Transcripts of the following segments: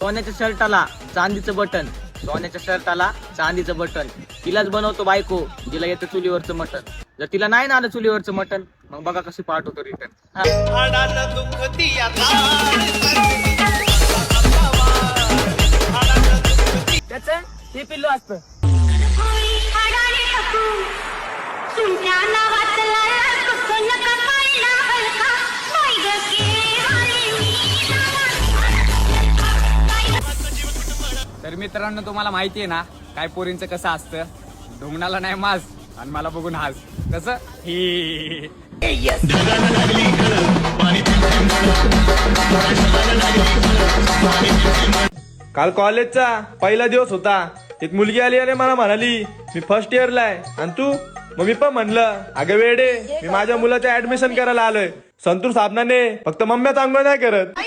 सोन्याच्या शर्टाला चांदीचं बटन, सोन्याच्या शर्टाला चांदीचं बटन. तिलाच बनवतो बायको जिला येतं चुलीवरचं मटण. जर तिला नाही ना आलं चुलीवरचं मटण, मग बघा कशी पाठ होतो रिटर्न. त्याच हे पिल्लू असतं. तर मित्रांनो, तुम्हाला माहिती आहे ना काय पोरींचं कसं असतं. ढोंगणाला नाही मास आणि मला बघून हास कसं ही. काल कॉलेजचा पहिला दिवस होता. एक मुलगी आली आणि मला म्हणाली मी फर्स्ट इयरला आहे आणि तू. मग मी पण म्हणलं अगं वेडे, मी माझ्या मुलाचं ऍडमिशन करायला आलोय. संतूर साबणाने फक्त मम्म्या चांगलं नाही करत.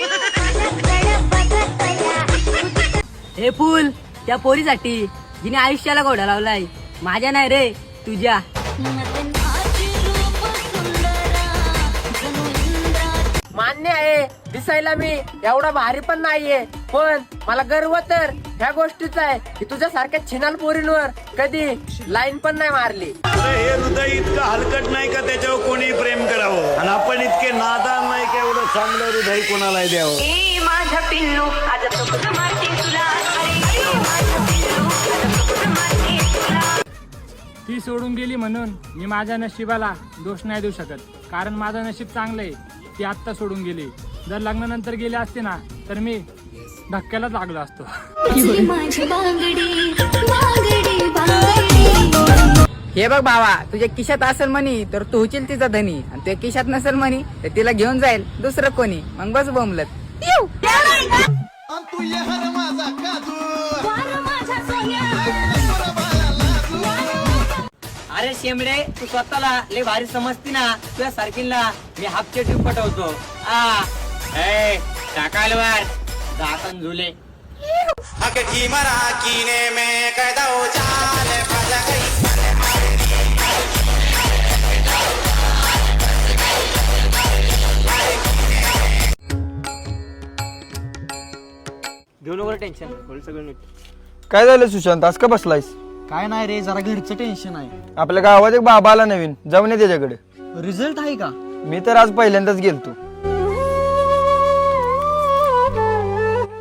हे फुल त्या पोरीसाठी जिने आयुष्याला घोडा लावलाय, माझ्या नाही रे तुझ्या. मान्य आहे दिसायला मी एवढा भारी पण नाहीये, पण मला गर्व तर ह्या गोष्टीचा आहे की तुझ्यासारख्या छिनाल पोरींवर कधी लाईन पण नाही मारली. हे हृदय इतकं हलकट नाही का त्याच्यावर कोणी प्रेम करावं, आणि आपण इतके नादान नाही का एवढं चांगलं हृदय कोणाला द्यावं. ती सोडून गेली म्हणून मी माझ्या नशिबाला दोष नाही देऊ शकत, कारण माझं नशीब चांगलं आहे. ती आत्ता सोडून गेली. जर लग्नानंतर गेली असते ना तर मी धक्क्यालाच लागलो असतो. हे बघ भावा, तुझ्या खिशात असेल म्हणी तर तू होशील तिचा धनी, आणि तुझ्या खिशात नसेल म्हणी तर तिला घेऊन जाईल दुसरं कोणी. मग बस बोंबलत. अरे शेमडे, तू स्वतःला लय भारी समजती ना. तुझ्या सारखीला मी हाफचे ट्यूब पटवतो. टाकालवर दातन झुले. घेऊ नको टेन्शन, सगळं नीट. काय झालं सुशांत, आज का बसलायस? काय नाही रे, जरा घरचं टेन्शन आहे. आपल्या गावात एक बाबा आला नवीन, जाऊन ये त्याच्याकडे. रिझल्ट आहे का? मी तर आज पहिल्यांदाच गेलतो.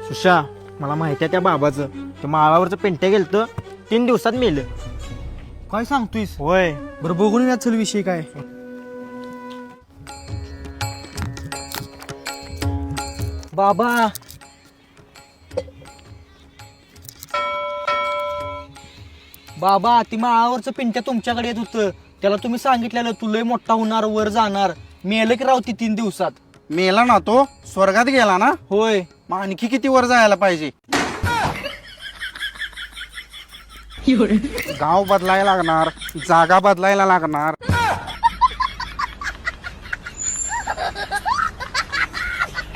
सुशा, मला माहिती आहे त्या बाबाचं. ते माळावरचं पेंट्या गेलतं, 3 दिवसात मेलं. काय सांगतोयस? होय. बरं बघून या चल विषय काय. बाबा, बाबा ती माळावरचं पिंट्या तुमच्याकडे येत होतं. त्याला तुम्ही सांगितलेलं तू लय मोठा होणार, वर जाणार. मेलं की रावती 3 दिवसात. मेला ना तो, स्वर्गात गेला ना. होय. मग आणखी किती वर जायला पाहिजे? गाव बदलायला लागणार, जागा बदलायला लागणार,